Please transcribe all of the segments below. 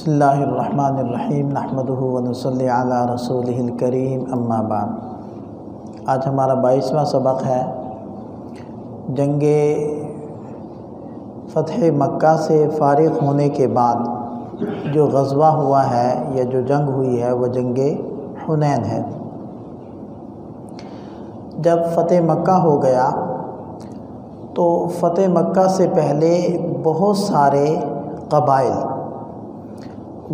बिस्मिल्लाहिर्रहमानिर्रहीम नहमदुहु व नुसल्ली अला रसूलिहिल करीम अम्मा बाद। आज हमारा 22वां सबक है। जंगे फ़तह मक्का से फ़ारिग़ होने के बाद जो ग़ज़वा हुआ है या जो जंग हुई है वह जंगे हुनैन है। जब फ़तह मक्का हो गया तो फ़तह मक्का से पहले बहुत सारे क़बाइल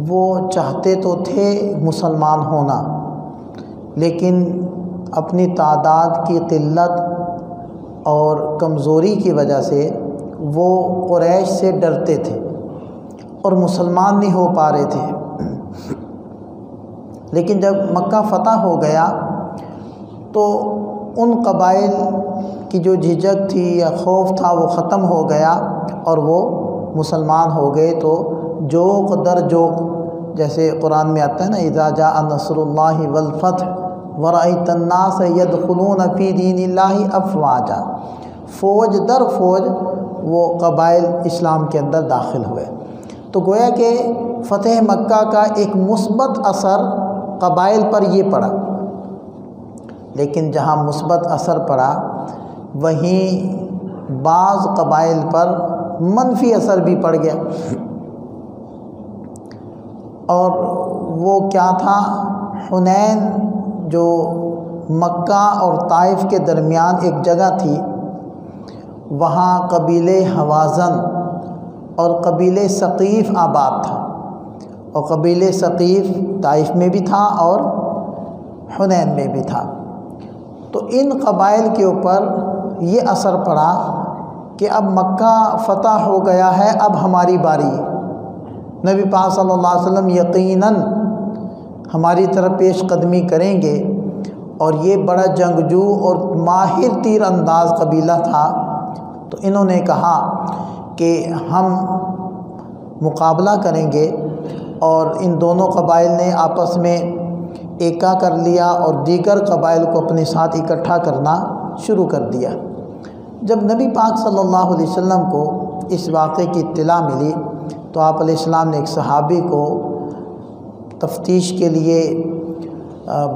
वो चाहते तो थे मुसलमान होना, लेकिन अपनी तादाद की क़िल्लत और कमज़ोरी की वजह से वो कुरैश से डरते थे और मुसलमान नहीं हो पा रहे थे। लेकिन जब मक्का फ़तह हो गया तो उन क़बाइल की जो झिझक थी या खौफ था वो ख़त्म हो गया और वो मुसलमान हो गए। तो जोक दर जोक, जैसे कुरान में आता है ना, इज़ा जाअ नस्रुल्लाहि वल फ़त्ह व रअयतन नास यदखुलून फ़ी दीनिल्लाहि अफ़वाजा, फ़ौज दर फ़ौज वो क़बाइल इस्लाम के अंदर दाखिल हुए। तो गोया कि फ़तह मक्का का एक मुस्बत असर क़बाइल पर ये पड़ा, लेकिन जहाँ मुस्बत असर पड़ा वहीं बाज़ क़बाइल पर मनफ़ी असर भी पड़ गया। और वो क्या था, हुनैन जो मक्का और ताइफ़ के दरमियान एक जगह थी, वहाँ कबीले हवाज़न और कबीले सक़ीफ़ आबाद था। और कबीले सक़ीफ़ ताइफ़ में भी था और हुनैन में भी था। तो इन क़बाइल के ऊपर ये असर पड़ा कि अब मक्का फ़तह हो गया है, अब हमारी बारी। नबी पाक सल्लल्लाहु अलैहि वसल्लम यकीनन हमारी तरफ पेश कदमी करेंगे। और ये बड़ा जंगजू और माहिर तीर अंदाज कबीला था। तो इन्होंने कहा कि हम मुकाबला करेंगे, और इन दोनों क़बाइल ने आपस में एका कर लिया और दीगर क़बाइल को अपने साथ इकट्ठा करना शुरू कर दिया। जब नबी पाक सल्लल्लाहु अलैहि वसल्लम को इस वाक़े की इत्तिला मिली तो आप अलैहिस्सलाम ने एक सहाबी को तफ्तीश के लिए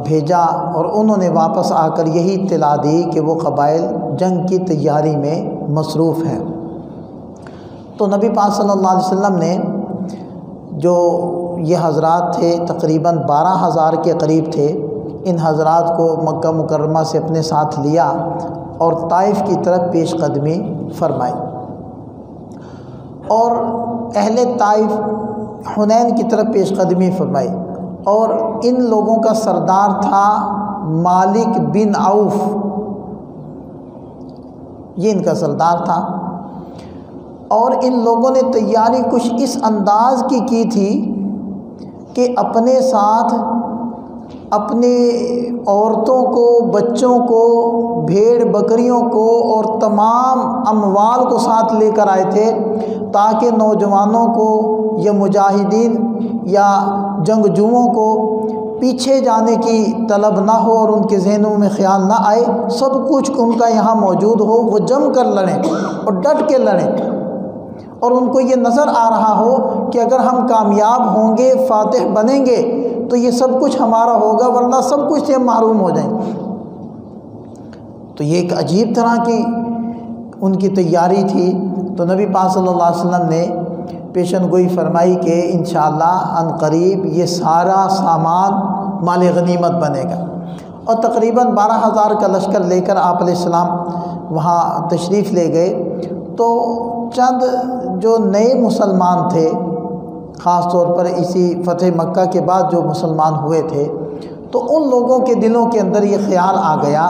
भेजा, और उन्होंने वापस आकर यही इत्तिला दी कि वो क़बाइल जंग की तैयारी में मसरूफ़ हैं। तो नबी पाक सल्लल्लाहु अलैहि वसल्लम ने जो ये हज़रात थे, तकरीबन 12,000 के करीब थे, इन हज़रात को मक्का मुकर्रमा से अपने साथ लिया और ताइफ़ की तरफ पेश कदमी फरमाई। और अहले ताइफ़ हुनैन की तरफ पेश कदमी फरमाई। और इन लोगों का सरदार था मालिक बिन औफ, ये इनका सरदार था। और इन लोगों ने तैयारी कुछ इस अंदाज़ की थी कि अपने साथ अपने औरतों को, बच्चों को, भेड़ बकरियों को और तमाम अमवाल को साथ लेकर आए थे, ताकि नौजवानों को या मुजाहिदीन या जंगजुओं को पीछे जाने की तलब ना हो और उनके जहनों में ख्याल ना आए, सब कुछ उनका यहाँ मौजूद हो, वो जम कर लड़ें और डट के लड़ें। और उनको ये नज़र आ रहा हो कि अगर हम कामयाब होंगे, फ़ातिह बनेंगे, तो ये सब कुछ हमारा होगा, वरना सब कुछ से हम महरूम हो जाएंगे। तो ये एक अजीब तरह की उनकी तैयारी थी। तो नबी पाक सल्लल्लाहु अलैहि वसल्लम ने पेशन गोई फरमाई कि इंशाअल्लाह अनकरीब ये सारा सामान माल गनीमत बनेगा। और तकरीबन 12,000 का लश्कर लेकर आप अलैहिस्सलाम वहाँ तशरीफ़ ले गए। तो चंद जो नए मुसलमान थे, ख़ास तौर पर इसी फ़तह मक्का के बाद जो मुसलमान हुए थे, तो उन लोगों के दिलों के अंदर ये ख़्याल आ गया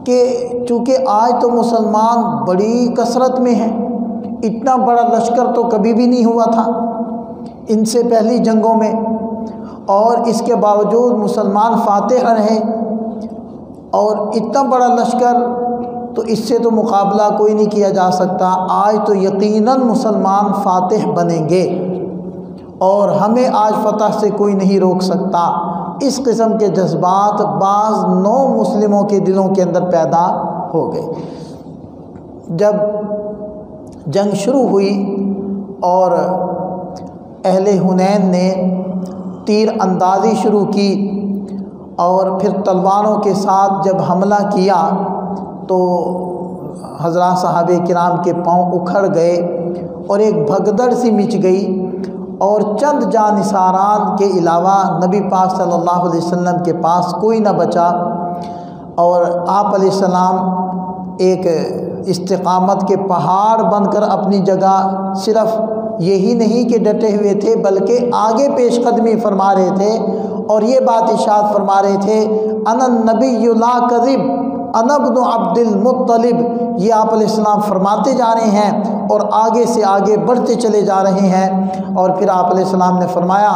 कि चूँकि आज तो मुसलमान बड़ी कसरत में हैं, इतना बड़ा लश्कर तो कभी भी नहीं हुआ था इनसे पहली जंगों में, और इसके बावजूद मुसलमान फ़ातिह रहे, और इतना बड़ा लश्कर, तो इससे तो मुकाबला कोई नहीं किया जा सकता। आज तो यकीनन मुसलमान फ़ातिह बनेंगे और हमें आज फ़तह से कोई नहीं रोक सकता। इस किस्म के जज्बात बाज़ नौ मुस्लिमों के दिलों के अंदर पैदा हो गए। जब जंग शुरू हुई और अहले हुनैन ने तीर अंदाज़ी शुरू की और फिर तलवारों के साथ जब हमला किया तो हज़रात सहाबे किराम के पाँव उखड़ गए और एक भगदड़ सी मिच गई और चंद जानिसारान के अलावा नबी पाक सल्लल्लाहु अलैहि वसल्लम के पास कोई न बचा और आप अलैहिस्सलाम एक इस्तिकामत के पहाड़ बनकर अपनी जगह सिर्फ यही नहीं कि डटे हुए थे बल्कि आगे पेशकदमी फरमा रहे थे और ये बात इरशाद फरमा रहे थे, अनन नबी ला कज़िब अना इब्नु अब्दुल मुत्तलिब। ये आप अलैहिस्सलाम फरमाते जा रहे हैं और आगे से आगे बढ़ते चले जा रहे हैं। और फिर आप अलैहिस्सलाम ने फरमाया,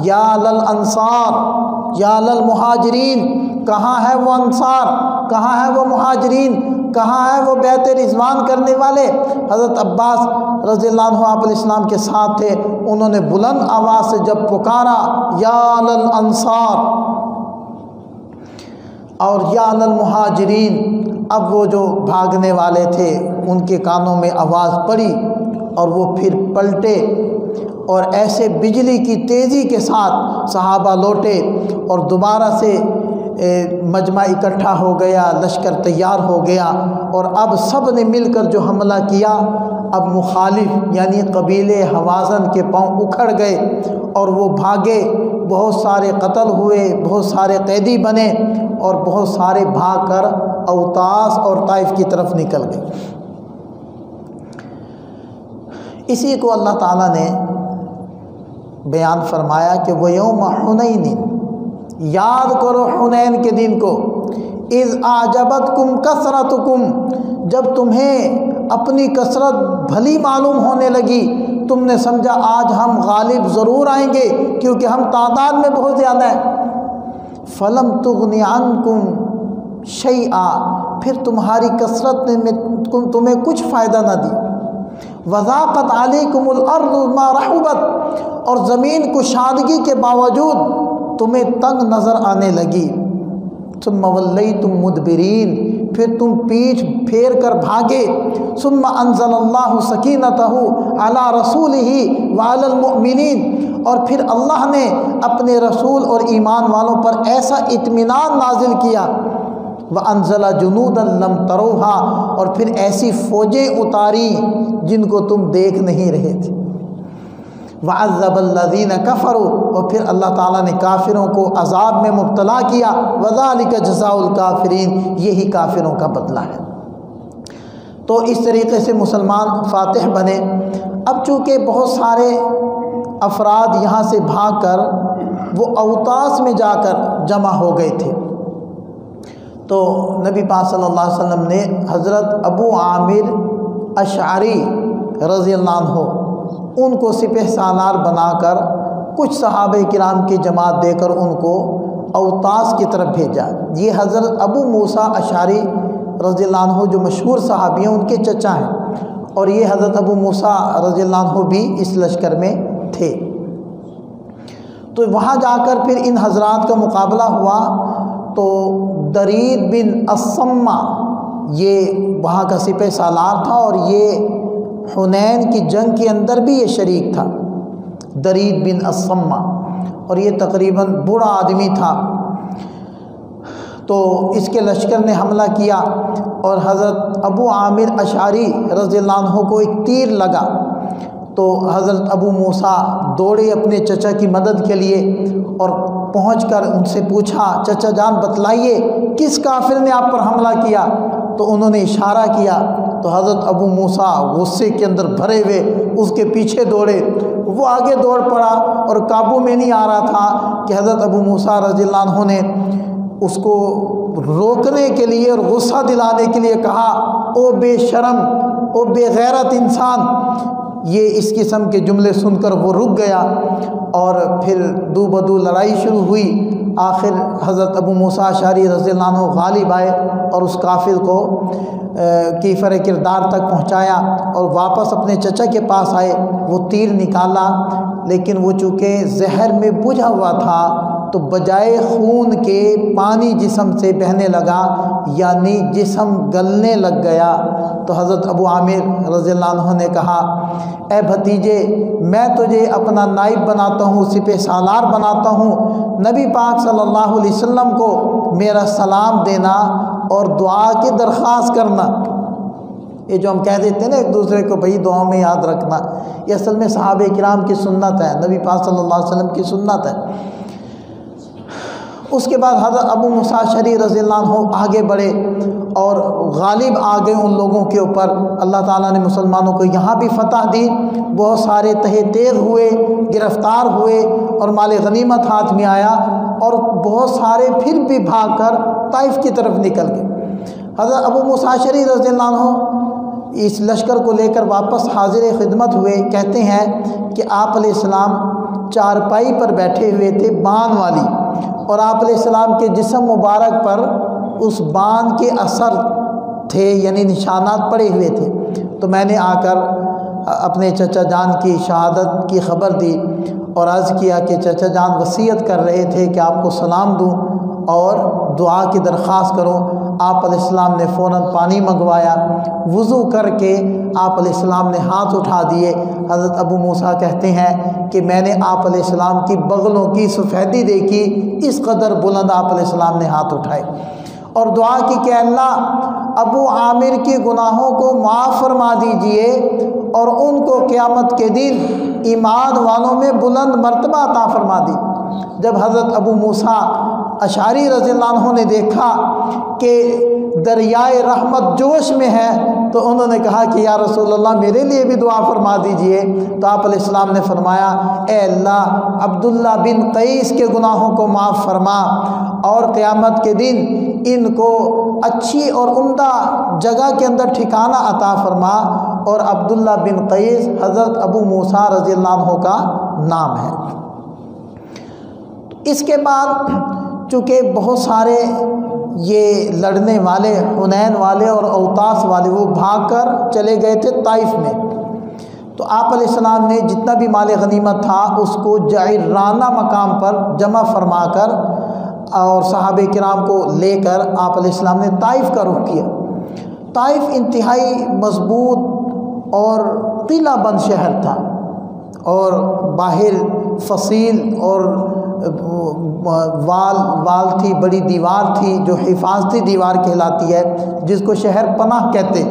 या लल अंसार या लल मुहाजिरीन, कहाँ है वो अंसार, कहाँ है वो मुहाजिरीन, कहाँ है वो बैत रिज़वान करने वाले। हज़रत अब्बास रज़ियल्लाहु अन्हु आप अलैहिस्सलाम के साथ थे, उन्होंने बुलंद आवाज़ से जब पुकारा या लल अंसार और या लल मुहाजिरीन, अब वो जो भागने वाले थे उनके कानों में आवाज़ पड़ी और वो फिर पलटे और ऐसे बिजली की तेज़ी के साथ सहाबा लौटे और दोबारा से मजमा इकट्ठा हो गया, लश्कर तैयार हो गया और अब सब ने मिलकर जो हमला किया, अब मुखालिफ यानी कबीले हवाज़न के पाँव उखड़ गए और वो भागे, बहुत सारे कत्ल हुए, बहुत सारे कैदी बने और बहुत सारे भागकर औतास और ताइफ की तरफ निकल गए। इसी को अल्लाह ताला ने बयान फरमाया कि वो यौम हुनैन, याद करो हुनैन के दिन को, इज़ आजबतकुम कसरतकुम, जब तुम्हें अपनी कसरत भली मालूम होने लगी, तुमने समझा आज हम गालिब ज़रूर आएंगे क्योंकि हम तादाद में बहुत ज़्यादा हैं। फलम तुगनी अन्कुम शैआ, फिर तुम्हारी कसरत ने तुम्हें कुछ फ़ायदा ना दी। वज़ाक़त अलैकुमुल अर्ज़ु मा रहबत, और ज़मीन कुशादगी के बावजूद तुम्हें तंग नज़र आने लगी। सुम्मा वल्लैतुम मुदबिरीन, फिर तुम पीठ फेर कर भागे। सुम्मा अंज़लल्लाहु सकीनतहु अला रसूलिही व अलल मुअमिनीन, और फिर अल्लाह ने अपने रसूल और ईमान वालों पर ऐसा इत्मीनान नाजिल किया। व अंज़ला जुनूदन लम तरोहा, और फिर ऐसी फ़ौजें उतारी जिनको तुम देख नहीं रहे थे। वअज़्ज़बल्लज़ीन कफ़रू, और फिर अल्लाह ताला ने काफिरों को अज़ाब में मुब्तला किया। वज़ालिका जज़ाउल काफिरीन, यही काफिरों का बदला है। तो इस तरीके से मुसलमान फ़ातिह बने। अब चूँकि बहुत सारे अफराद यहाँ से भागकर वो औतास में जाकर जमा हो गए थे, तो नबी पाक सल्लल्लाहु अलैहि वसल्लम ने हज़रत अबू आमिर अशअरी रज़ियल्लाहु अन्हु उनको सिपह सालार बनाकर कुछ सहाबे किराम की जमात देकर उनको औतास की तरफ भेजा। ये हज़रत अबू मूसा अशअरी रज़ियल्लाहु अन्हु जो मशहूर सहाबी हैं उनके चचा हैं, और ये हज़रत अबू मूसा रज़ियल्लाहु अन्हु भी इस लश्कर में थे। तो वहाँ जाकर फिर इन हज़रात का मुकाबला हुआ, तो दरीद बिन अस्सम्मा ये वहाँ का सिपह सालार था और ये हुनैन की जंग के अंदर भी ये शरीक था, दरीद बिन अस्सम्मा, और ये तकरीबन बूढ़ा आदमी था। तो इसके लश्कर ने हमला किया और हज़रत अबू आमिर अशअरी रज़ियल्लाहु अन्हु को एक तीर लगा। तो हज़रत अबू मूसा दौड़े अपने चचा की मदद के लिए और पहुंचकर उनसे पूछा, चचा जान बतलाइए किस काफिर ने आप पर हमला किया। तो उन्होंने इशारा किया, तो हज़रत अबू मूसा गुस्से के अंदर भरे हुए उसके पीछे दौड़े। वो आगे दौड़ पड़ा और काबू में नहीं आ रहा था कि हज़रत अबू मूसा रज़ियल्लाहु अन्हु ने उसको रोकने के लिए और गुस्सा दिलाने के लिए कहा, ओ बेशरम, ओ बेगैरत इंसान। ये इस किस्म के जुमले सुनकर वो रुक गया और फिर दो बदू लड़ाई शुरू हुई। आखिर हज़रत अबू मूसा अशअरी रज़ियल्लाहु अन्हु गालिब आए और उस काफिर को कीफ़र किरदार तक पहुंचाया और वापस अपने चचा के पास आए। वो तीर निकाला, लेकिन वो चूँकि जहर में बुझा हुआ था तो बजाय खून के पानी जिस्म से बहने लगा, यानी जिस्म गलने लग गया। तो हज़रत अबू आमिर रज़ियल्लाहु अन्हु ने कहा, ए भतीजे, मैं तुझे अपना नाइब बनाता हूँ, सिपह सालार बनाता हूँ। नबी पाक सल्लल्लाहु अलैहि वसल्लम को मेरा सलाम देना और दुआ की दरख्वास्त करना। ये जो हम कह देते हैं ना एक दूसरे को, भाई दुआ में याद रखना, ये असल में सहाबे किराम की सुन्नत है, नबी पाक सल्लल्लाहु अलैहि वसल्लम की सुन्नत है। उसके बाद हज़रत अबू मूसा अशअरी रज़ियल्लाहु अन्हु आगे बढ़े और गालिब आ गए उन लोगों के ऊपर। अल्लाह ताला ने मुसलमानों को यहाँ भी फतह दी, बहुत सारे तहे तेग हुए, गिरफ़्तार हुए और माल गनीमत हाथ में आया, और बहुत सारे फिर भी भाग कर ताइफ की तरफ निकल गए। हज़रत अबू मूसा अशअरी रज़ियल्लाहु अन्हु इस लश्कर को लेकर वापस हाजिर खिदमत हुए। कहते हैं कि आप अलैहिस्सलाम चारपाई पर बैठे हुए थे बान वाली, और आप अलैहिस्सलाम के जिस्म मुबारक पर उस बान के असर थे, यानी निशानात पड़े हुए थे। तो मैंने आकर अपने चचा जान की शहादत की ख़बर दी और अर्ज़ किया कि चचा जान वसीयत कर रहे थे कि आपको सलाम दूं और दुआ की दरख्वास्त करूं। आप अलैहिस्सलाम ने फ़ौरन पानी मंगवाया, वज़ू करके आप अलैहिस्सलाम ने हाथ उठा दिए। हज़रत अबू मूसा कहते हैं कि मैंने आप अलैहिस्सलाम की बगलों की सफ़ेदी देखी, इस कदर बुलंद आप अलैहिस्सलाम ने हाथ उठाए और दुआ की कि अल्लाह अबू आमिर के गुनाहों को माफ़ फरमा दीजिए और उनको क़यामत के दिन ईमान वालों में बुलंद मर्तबा अता फरमा दी। जब हज़रत अबू मूसा अशअरी रज़ियल्लाहु अन्हु ने देखा कि दरियाए रहमत जोश में है, तो उन्होंने कहा कि या रसूलल्लाह मेरे लिए भी दुआ फरमा दीजिए। तो आप अलैहिस्सलाम ने फरमाया, ए अल्लाह अब्दुल्ला बिन क़ैस के गुनाहों को माफ़ फरमा और क़यामत के दिन इनको अच्छी और उम्दा जगह के अंदर ठिकाना अता फरमा। और अब्दुल्ला बिन क़ैस हज़रत अबू मूसा रज़ियल्लाहु अन्हु का नाम है। इसके बाद चूँकि बहुत सारे ये लड़ने वाले, हुनैन वाले और औतास वाले, वो भागकर चले गए थे ताइफ में। तो आप अलैहिस्सलाम ने जितना भी माल गनीमत था उसको जायराना मकाम पर जमा फरमा कर और सहाबे किराम को लेकर आप अलैहिस्सलाम ने ताइफ का रुख किया। ताइफ इंतहाई मजबूत और किला बंद शहर था और बाहर फसील और वाल थी, बड़ी दीवार थी जो हिफाजती दीवार कहलाती है, जिसको शहर पनाह कहते।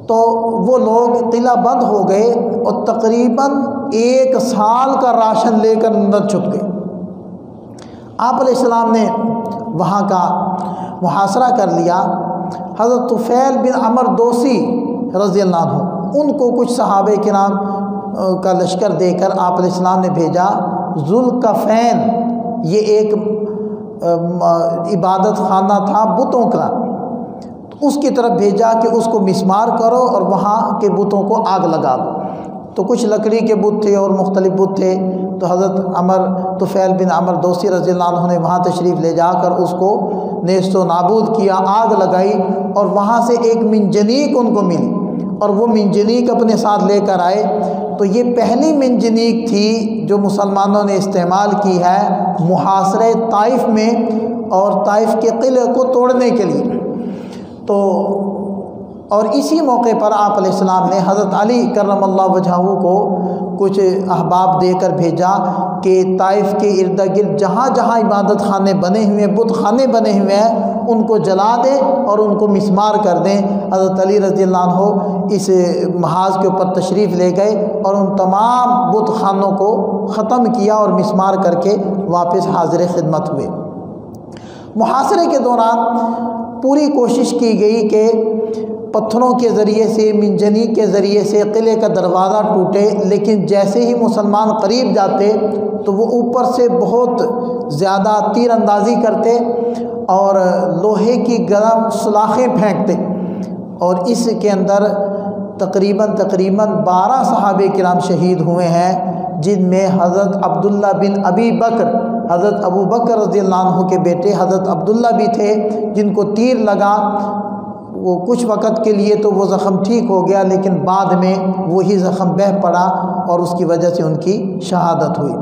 तो वो लोग किला बंद हो गए और तकरीबन 1 साल का राशन लेकर अंदर छुप गए। आप अलैहिस्सलाम ने वहाँ का मुहासरा कर लिया। हज़रत तुफ़ैल बिन अमर दोसी रज़ियल्लाहु अन्हु, उनको कुछ सहाबे किराम का लश्कर देकर आप अलैहिस्सलाम ने भेजा। ज़ुल्कफ़ैन ये एक इबादत खाना था बुतों का, तो उसकी तरफ भेजा कि उसको मिस्मार करो और वहाँ के बुतों को आग लगा दो। तो कुछ लकड़ी के बुत थे और मुख्तलिफ बुत थे। तो हज़रत तुफ़ैल बिन अमर दोसी रज़ियल्लाहु अन्हु ने वहाँ तशरीफ़ ले जाकर उसको नेस्तो नाबूद किया, आग लगाई और वहाँ से एक मिंजनीक उनको मिली और वो मिंजनीक अपने साथ लेकर आए। तो ये पहली मिंजनीक थी जो मुसलमानों ने इस्तेमाल की है मुहासरे ताइफ में और ताइफ के किले को तोड़ने के लिए। तो और इसी मौके पर आप अलैहिस्सलाम ने हज़रत अली करमल्लाहु वजहहू को कुछ अहबाब देकर भेजा कि ताइफ के इर्द गिर्द जहाँ जहाँ इबादत खाने बने हुए हैं, बुत खाने बने हुए हैं, उनको जला दें और उनको मिस्मार कर दें। हज़रत अली रज़ियल्लाहु अन्हु इस महाज के ऊपर तशरीफ़ ले गए और उन तमाम बुत खानों को ख़त्म किया और मिस्मार करके वापस हाजिर खिदमत हुए। मुहासरे के दौरान पूरी कोशिश की गई कि पत्थरों के ज़रिए से, मिंजनी के ज़रिए से किले का दरवाज़ा टूटे, लेकिन जैसे ही मुसलमान करीब जाते तो वो ऊपर से बहुत ज़्यादा तीर अंदाज़ी करते और लोहे की गर्म सलाखें फेंकते। और इसके अंदर तकरीबन 12 सहाबे किराम शहीद हुए हैं, जिनमें हज़रत अब्दुल्ला बिन अबी बकर, हज़रत अबू बकर रज़ियल्लाहु अन्हु के बेटे हज़रत अब्दुल्ला भी थे, जिनको तीर लगा। वो कुछ वक़्त के लिए तो वो ज़ख़म ठीक हो गया, लेकिन बाद में वही ज़ख़म बह पड़ा और उसकी वजह से उनकी शहादत हुई।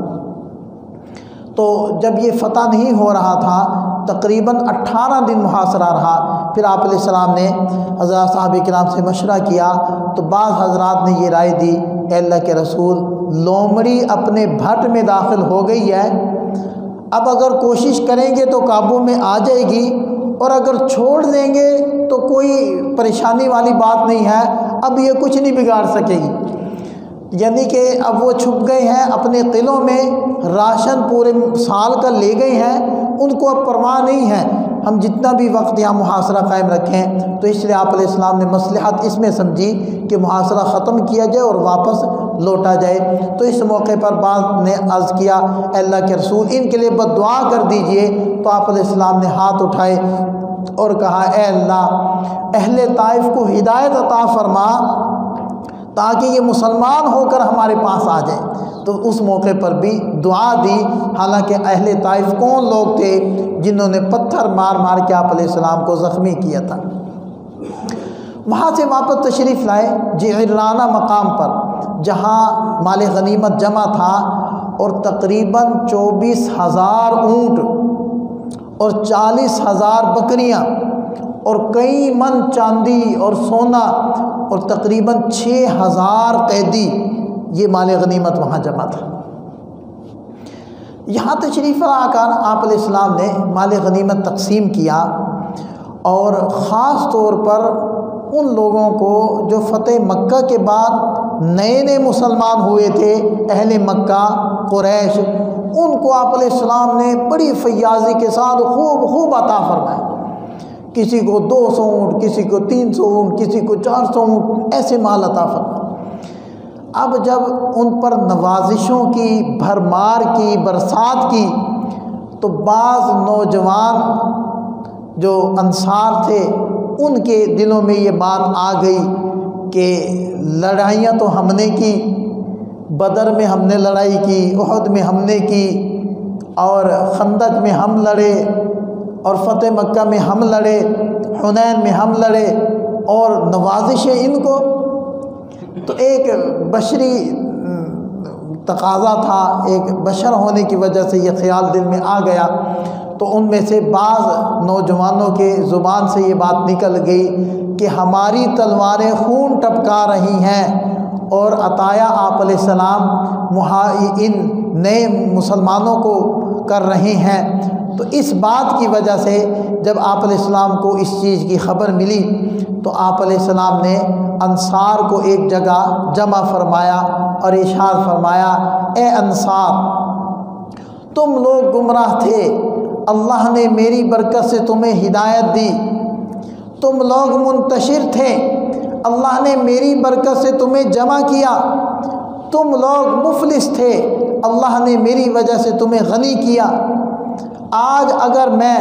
तो जब ये फ़तह नहीं हो रहा था, तकरीबन 18 दिन मुहासरा रहा। फिर आप अलैहिस्सलाम ने हज़रत सहाबा किराम से मशवरा किया, तो बाज़ हज़रात ने ये राय दी, अल्लाह के रसूल, लोमड़ी अपने भट में दाखिल हो गई है, अब अगर कोशिश करेंगे तो काबू में आ जाएगी, और अगर छोड़ देंगे तो कोई परेशानी वाली बात नहीं है, अब ये कुछ नहीं बिगाड़ सकेगी। यानी कि अब वो छुप गए हैं अपने किलों में, राशन पूरे साल का ले गए हैं, उनको अब परवाह नहीं है हम जितना भी वक्त यहाँ मुहासरा कायम रखें। तो इसलिए आप अलैहिस्सलाम ने मसलहत इसमें समझी कि मुहासरा ख़त्म किया जाए और वापस लौटा जाए। तो इस मौके पर बाद ने अर्ज़ किया, अल्लाह के रसूल, इनके लिए बद्दुआ कर दीजिए। तो आप अलैहिस्सलाम ने हाथ उठाए और कहा, ए अल्लाह, अहले ताइफ को हिदायत अता फरमा ताकि ये मुसलमान होकर हमारे पास आ जाए। तो उस मौके पर भी दुआ दी। हालांकि अहले ताइफ कौन लोग थे जिन्होंने पत्थर मार मार के आप अलैहिस्सलाम को ज़ख्मी किया था। वहाँ से वापस तशरीफ़ लाए जिराना मकाम पर, जहाँ माल गनीमत जमा था, और तकरीबन 24,000 ऊँट और 40,000 बकरियाँ और कई मन चांदी और सोना और तकरीबन 6,000 कैदी, ये माल गनीमत वहाँ जमा था। यहाँ तशरीफ़ आकर आप अलैहिस्सलाम ने माल गनीमत तकसीम किया, और ख़ास तौर पर उन लोगों को जो फ़तेह मक्का के बाद नए नए मुसलमान हुए थे, अहले मक्का कुरैश, उनको आप अलैहिस्सलाम ने बड़ी फयाज़ी के साथ खूब अता फरमाया। किसी को 200 ऊँट, किसी को 300 ऊँट, किसी को 400 ऊँट, ऐसे माल अता फरमाया। अब जब उन पर नवाजिशों की भरमार की बरसात की, तो बाज़ नौजवान जो अंसार थे उनके दिलों में ये बात आ गई कि लड़ाइयाँ तो हमने की, बदर में हमने लड़ाई की, उहद में हमने की, और खंदक में हम लड़े, और फ़तेह मक्का में हम लड़े, हुनैन में हम लड़े, और नवाजिशें इनको। तो एक बशरी तकाज़ा था, एक बशर होने की वजह से ये ख्याल दिल में आ गया। तो उनमें से बाज़ नौजवानों के ज़ुबान से ये बात निकल गई कि हमारी तलवारें खून टपका रही हैं, और अताया आप अलैहिस्सलाम इन नए मुसलमानों को कर रहे हैं। तो इस बात की वजह से जब आप अलैहिस्सलाम को इस चीज़ की ख़बर मिली, तो आप अलैहिस्सलाम ने अंसार को एक जगह जमा फरमाया और इरशाद फरमाया, ए अंसार, तुम लोग गुमराह थे, अल्लाह ने मेरी बरकत से तुम्हें हिदायत दी। तुम लोग मुंतशिर थे, अल्लाह ने मेरी बरकत से तुम्हें जमा किया। तुम लोग मुफलिस थे, अल्लाह ने मेरी वजह से तुम्हें गनी किया। आज अगर मैं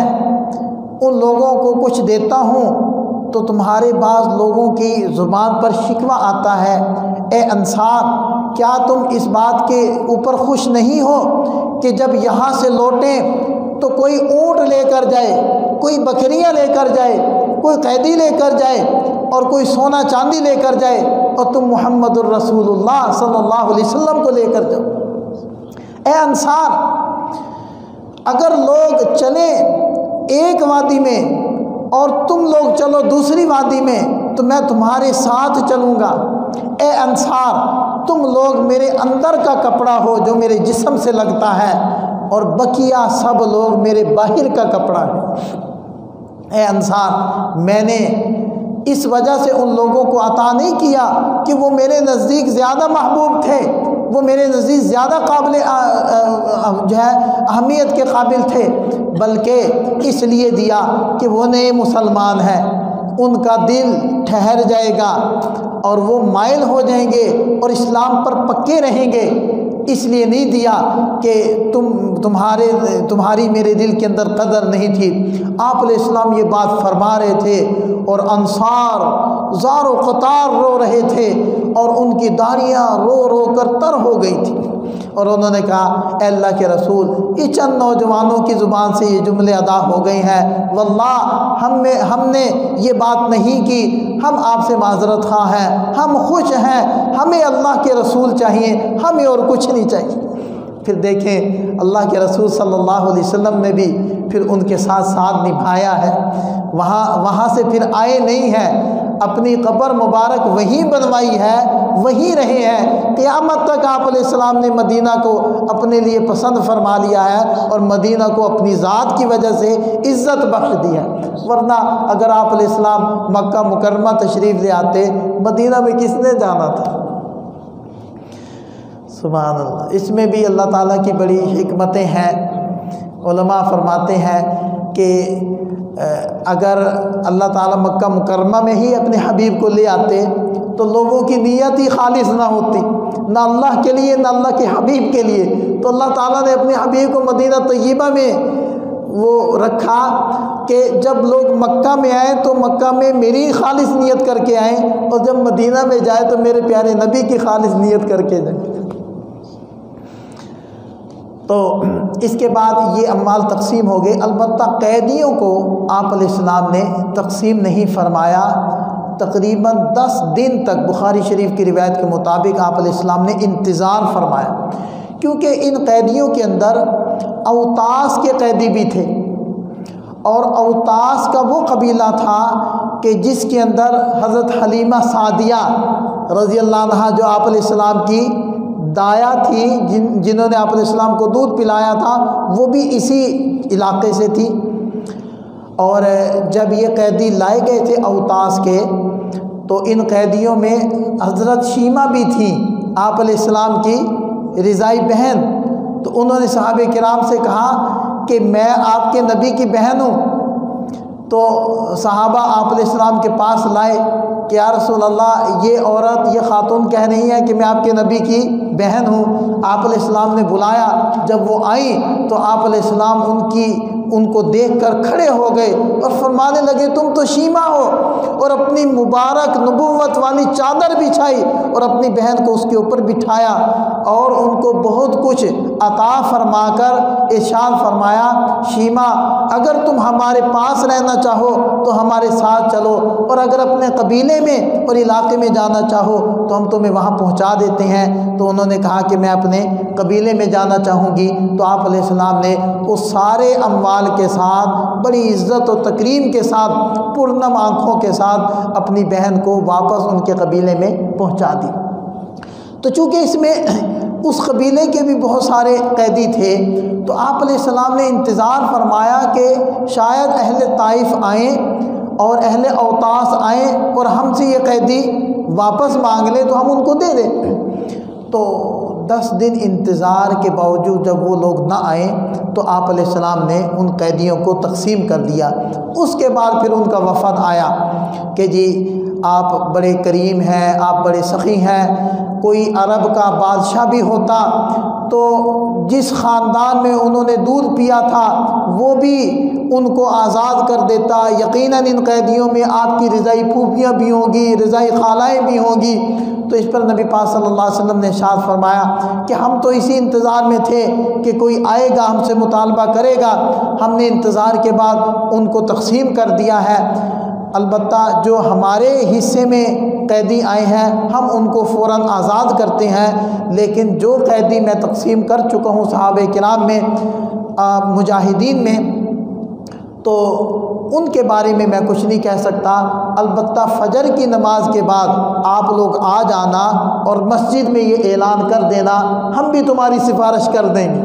उन लोगों को कुछ देता हूँ तो तुम्हारे बाज़ लोगों की ज़ुबान पर शिकवा आता है, ए अंसार, क्या तुम इस बात के ऊपर खुश नहीं हो कि जब यहाँ से लौटें तो कोई ऊँट लेकर जाए, कोई बकरियाँ लेकर जाए, कोई कैदी लेकर जाए, और कोई सोना चांदी लेकर जाए, और तुम मुहम्मदुर रसूलुल्लाह सल्लल्लाहु अलैहि वसल्लम को लेकर जाओ। ए अंसार, अगर लोग चले एक वादी में और तुम लोग चलो दूसरी वादी में, तो मैं तुम्हारे साथ चलूँगा। ए अंसार, तुम लोग मेरे अंदर का कपड़ा हो जो मेरे जिस्म से लगता है, और बकिया सब लोग मेरे बाहर का कपड़ा है। ए अंसार, मैंने इस वजह से उन लोगों को अता नहीं किया कि वो मेरे नज़दीक ज़्यादा महबूब थे, वो मेरे नज़दीक ज़्यादा काबिल जो है अहमियत के काबिल थे, बल्कि इसलिए दिया कि वो नए मुसलमान हैं, उनका दिल ठहर जाएगा और वो माइल हो जाएंगे और इस्लाम पर पक्के रहेंगे। इसलिए नहीं दिया कि तुम्हारी मेरे दिल के अंदर कदर नहीं थी। आप अलैहिस्सलाम ये बात फरमा रहे थे और अंसार ज़ारो क़तार रो रहे थे और उनकी दाढ़ियाँ रो रो कर तर हो गई थी। और उन्होंने कहा, अल्लाह के रसूल, ये चंद नौजवानों की ज़ुबान से ये जुमले अदा हो गए हैं, वल्लाह हमने ये बात नहीं की, हम आपसे माज़रत खा हैं, हम खुश हैं, हमें अल्लाह के रसूल चाहिए, हमें और कुछ नहीं चाहिए। फिर देखें अल्लाह के रसूल सल्लल्लाहु अलैहि वसल्लम ने भी फिर उनके साथ साथ निभाया है। वहाँ से फिर आए नहीं हैं, अपनी कब्र मुबारक वहीं बनवाई है, वहीं रहे हैं। क़यामत तक आप अलैहिस्सलाम ने मदीना को अपने लिए पसंद फरमा लिया है और मदीना को अपनी ज़ात की वजह से इज़्ज़त बख्श दी है। वरना अगर आप अलैहिस्सलाम मक्का मुकर्रमा तशरीफ़ ले आते, मदीना में किसने जाना था? सुभान अल्लाह। इसमें भी अल्लाह ताला की बड़ी हिकमतें हैं। उलमा फरमाते हैं कि अगर अल्लाह ताला मक्का मुकर्रमा में ही अपने हबीब को ले आते तो लोगों की नीयत ही खालिस ना होती, ना अल्लाह के लिए ना अल्लाह के हबीब के लिए। तो अल्लाह ताला ने अपने हबीब को मदीना तय्यबा में वो रखा कि जब लोग मक्का में आए तो मक्का में मेरी खालिस नियत करके आएँ, और जब मदीना में जाए तो मेरे प्यारे नबी की खालिस नियत करके जाए। तो इसके बाद ये अम्वाल तकसीम हो गए। अलबत्ता कैदियों को आप अलैहिस्सलाम ने तकसीम नहीं फरमाया। तकरीबन 10 दिन तक बुखारी शरीफ की रिवायत के मुताबिक आप अलैहिस्सलाम ने इंतज़ार फरमाया, क्योंकि इन कैदियों के अंदर औतास के कैदी भी थे। और औतास का वो कबीला था कि जिसके अंदर हज़रत हलीमा सादिया रज़ी अल्लाह अन्हा, जो आप अलैहिस्सलाम की दाया थी, जिन्होंने आप अलैहिस्सलाम को दूध पिलाया था, वो भी इसी इलाके से थी। और जब ये कैदी लाए गए थे औतास के, तो इन कैदियों में हज़रत शीमा भी थी, आप अलैहिस्सलाम की रिज़ाई बहन। तो उन्होंने सहाबे किराम से कहा कि मैं आपके नबी की बहन हूँ। तो सहाबा आप अलैहिस्सलाम के पास लाए कि या रसूल अल्लाह, ये औरत, ये खातून कह रही है कि मैं आपके नबी की बहन हूँ। आप अलैहिस्सलाम ने बुलाया। जब वो आई तो आप अलैहिस्सलाम उनको देखकर खड़े हो गए और फरमाने लगे, तुम तो शीमा हो। और अपनी मुबारक नबुव्वत वाली चादर बिछाई और अपनी बहन को उसके ऊपर बिठाया और उनको बहुत कुछ अता फरमाकर इरशाद फरमाया, शीमा, अगर तुम हमारे पास रहना चाहो तो हमारे साथ चलो, और अगर अपने कबीले में और इलाके में जाना चाहो तो हम तुम्हें वहाँ पहुँचा देते हैं। तो उन्होंने कहा कि मैं अपने कबीले में जाना चाहूँगी। तो आप अलैहिस्सलाम ने उस सारे अम्वाल के साथ बड़ी इज़्ज़त और तकरीम के साथ, पुरनम आँखों के साथ अपनी बहन को वापस उनके कबीले में पहुँचा दी। तो चूँकि इसमें उस कबीले के भी बहुत सारे कैदी थे, तो आप अलैहिस्सलाम ने इंतज़ार फरमाया कि शायद अहले ताइफ आएँ और अहले औतास आएँ और हमसे ये कैदी वापस मांग लें तो हम उनको दे दें। तो 10 दिन इंतज़ार के बावजूद जब वो लोग ना आए तो आप अलैहिस्सलाम ने उन कैदियों को तकसीम कर दिया। उसके बाद फिर उनका वफ़द आया कि जी आप बड़े करीम हैं, आप बड़े सखी हैं। कोई अरब का बादशाह भी होता तो जिस ख़ानदान में उन्होंने दूध पिया था वो भी उनको आज़ाद कर देता। यकीनन इन कैदियों में आपकी रज़ाई फूफियाँ भी होंगी, रज़ाई खालाएँ भी होंगी। तो इस पर नबी पाक सल्लल्लाहु अलैहि वसल्लम ने इरशाद फरमाया कि हम तो इसी इंतज़ार में थे कि कोई आएगा, हमसे मुतालबा करेगा। हमने इंतज़ार के बाद उनको तकसीम कर दिया है। अलबत्ता जो हमारे हिस्से में कैदी आए हैं हम उनको फ़ौरन आज़ाद करते हैं, लेकिन जो कैदी मैं तकसीम कर चुका हूँ सहाबे किराम में, मुजाहिदीन में, तो उनके बारे में मैं कुछ नहीं कह सकता। अलबत्ता फ़जर की नमाज के बाद आप लोग आ जाना और मस्जिद में ये ऐलान कर देना, हम भी तुम्हारी सिफारिश कर देंगे।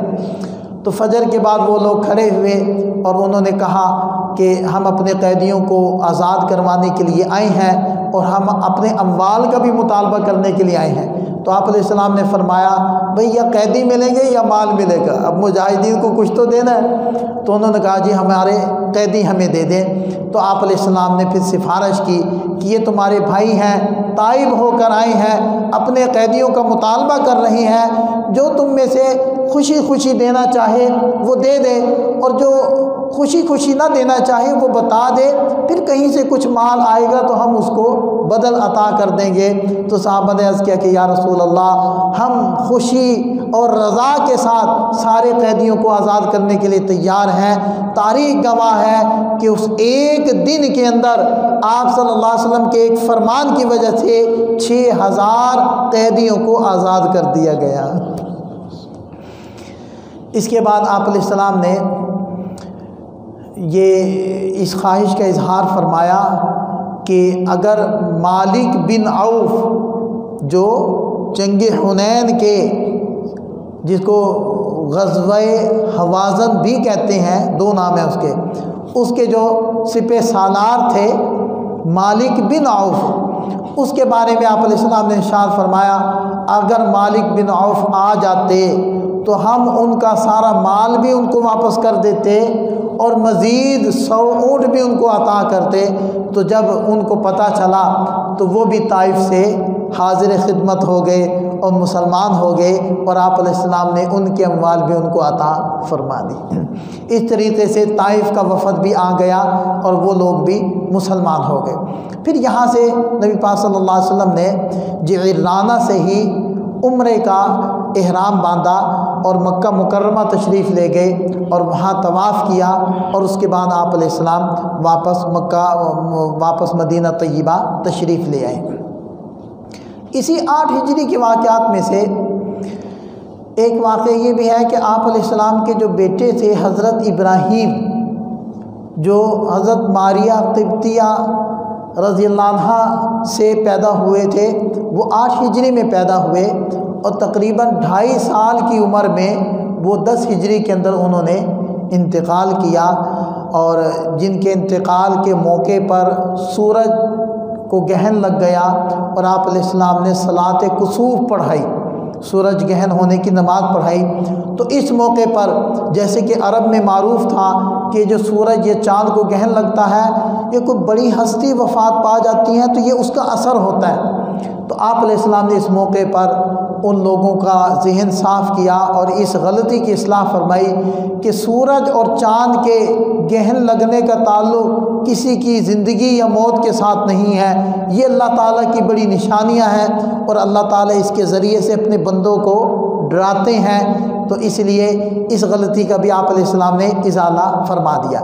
तो फ़जर के बाद वो लोग खड़े हुए और उन्होंने कहा कि हम अपने कैदियों को आज़ाद करवाने के लिए आए हैं और हम अपने अम्वाल का भी मुतालबा करने के लिए आए हैं। तो आप अलैहिस्सलाम ने फरमाया, भाई या कैदी मिलेंगे या माल मिलेगा, अब मुजाहिदीन को कुछ तो देना है। तो उन्होंने कहा जी हमारे कैदी हमें दे दें। तो आप अलैहिस्सलाम ने फिर सिफारिश की कि ये तुम्हारे भाई हैं, ताइब होकर आए हैं, अपने कैदियों का मुतालबा कर रही हैं, जो तुम में से खुशी खुशी देना चाहे वो दे दे और जो खुशी खुशी ना देना चाहे वो बता दे, फिर कहीं से कुछ माल आएगा तो हम उसको बदल अता कर देंगे। तो साहबा ने अर्ज़ किया कि या रसूल अल्लाह, हम खुशी और रज़ा के साथ सारे कैदियों को आज़ाद करने के लिए तैयार हैं। तारीख़ गवाह है कि उस एक दिन के अंदर आप सल्लल्लाहु अलैहि वसल्लम के एक फरमान की वजह से 6000 कैदियों को आज़ाद कर दिया गया। इसके बाद आप अलैहिस्सलाम ने ये इस ख्वाहिश का इजहार फरमाया कि अगर मालिक बिन औफ जो जंग हुनैन के, जिसको ग़ज़वे हवाज़न भी कहते हैं, 2 नाम है उसके जो सिपह सालार थे मालिक बिन औफ, उसके बारे में आप अलैहिस्सलाम ने इरशाद फरमाया अगर मालिक बिन औफ आ जाते तो हम उनका सारा माल भी उनको वापस कर देते और मज़ीद 100 ऊँट भी उनको अता करते। तो जब उनको पता चला तो वो भी ताइफ से हाजिर खिदमत हो गए और मुसलमान हो गए और आप अलैहिस्सलाम ने उनके अम्वाल भी उनको अता फरमा दी। इस तरीके से ताइफ का वफ़द भी आ गया और वो लोग भी मुसलमान हो गए। फिर यहाँ से नबी पाक सल्लल्लाहु अलैहि वसल्लम ने जिराना से ही उम्रे का इहराम बांधा और मक्का मुकर्रमा तशरीफ़ ले गए और वहाँ तवाफ़ किया और उसके बाद आप अलैहिस्सलाम वापस मदीना तय्यबा तशरीफ़ ले आए। इसी 8 हिजरी के वाक़यात में से एक वाक़या ये भी है कि आप अलैहिस्सलाम के जो बेटे थे हज़रत इब्राहीम, जो हज़रत मारिया क़िब्तिया रज़ियल्लाहु अन्हा से पैदा हुए थे, वो 8 हिजरी में पैदा हुए और तकरीबन 2.5 साल की उम्र में वो 10 हिजरी के अंदर उन्होंने इंतकाल किया। और जिनके इंतकाल के मौके पर सूरज को गहन लग गया और आप अलैहिस्सलाम ने सलात कुसूफ पढ़ाई, सूरज गहन होने की नमाज़ पढ़ाई। तो इस मौके पर जैसे कि अरब में मारूफ था कि जो सूरज ये चाँद को गहन लगता है, ये कोई बड़ी हस्ती वफ़ात पा जाती हैं तो ये उसका असर होता है। तो आप अलैहिस्सलाम ने इस मौके पर उन लोगों का ज़हन साफ़ किया और इस गलती की इस्लाह फरमाई कि सूरज और चाँद के गहन लगने का ताल्लुक़ किसी की ज़िंदगी या मौत के साथ नहीं है, ये अल्लाह ताला की बड़ी निशानियां हैं और अल्लाह ताला इसके ज़रिए से अपने बंदों को डराते हैं। तो इसलिए इस गलती का भी आप अलैहिस्सलाम ने इज़ाला फरमा दिया।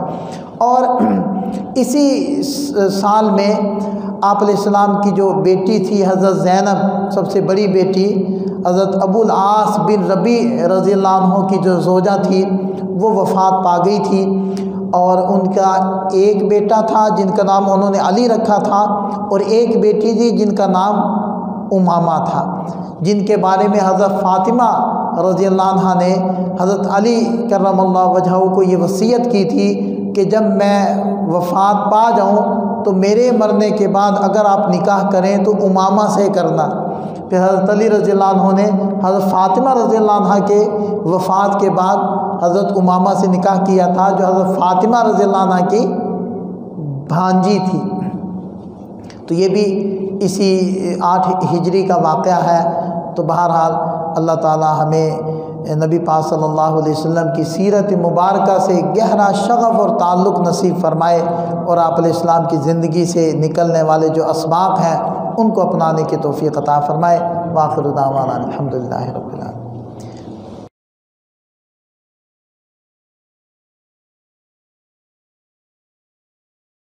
और इसी साल में आप अलैहिस्सलाम की जो बेटी थी हज़रत ज़ैनब, सबसे बड़ी बेटी, हज़रत अबुल आस बिन रबी रज़ियल्लाहु अन्हु की जो ज़ौजा थी वो वफ़ात पा गई थी और उनका एक बेटा था जिनका नाम उन्होंने अली रखा था और एक बेटी थी जिनका नाम उमामा था, जिनके बारे में हज़रत फ़ातिमा रज़ियल्लाहु अन्हा ने हज़रत अली करमल्लाहु वजहहू को ये वसीयत की थी कि जब मैं वफ़ात पा जाऊँ तो मेरे मरने के बाद अगर आप निकाह करें तो उमामा से करना। फिर हज़रत अली रज़ियल्लाहु अन्हु ने हज़रत फ़ातिमा रज़ियल्लाहु अन्हा के वफ़ात के बाद हज़रत उमामा से निकाह किया था, जो हज़रत फ़ातिमा रज़ियल्लाहु अन्हा की भांजी थी। तो ये भी इसी 8 हिजरी का वाक़या है। तो बहरहाल अल्लाह ताला हमें नबी पाक सल्लल्लाहु अलैहि वसल्लम की सीरत मुबारका से गहरा शग़फ़ और ताल्लुक़ नसीब फ़रमाए और आप अलैहिस्सलाम की ज़िंदगी से निकलने वाले जो असबाब हैं उनको अपनाने की तौफ़ीक़ अता फ़रमाए। वाखिर दावाना अल्हम्दुलिल्लाहि रब्बिल आलमीन।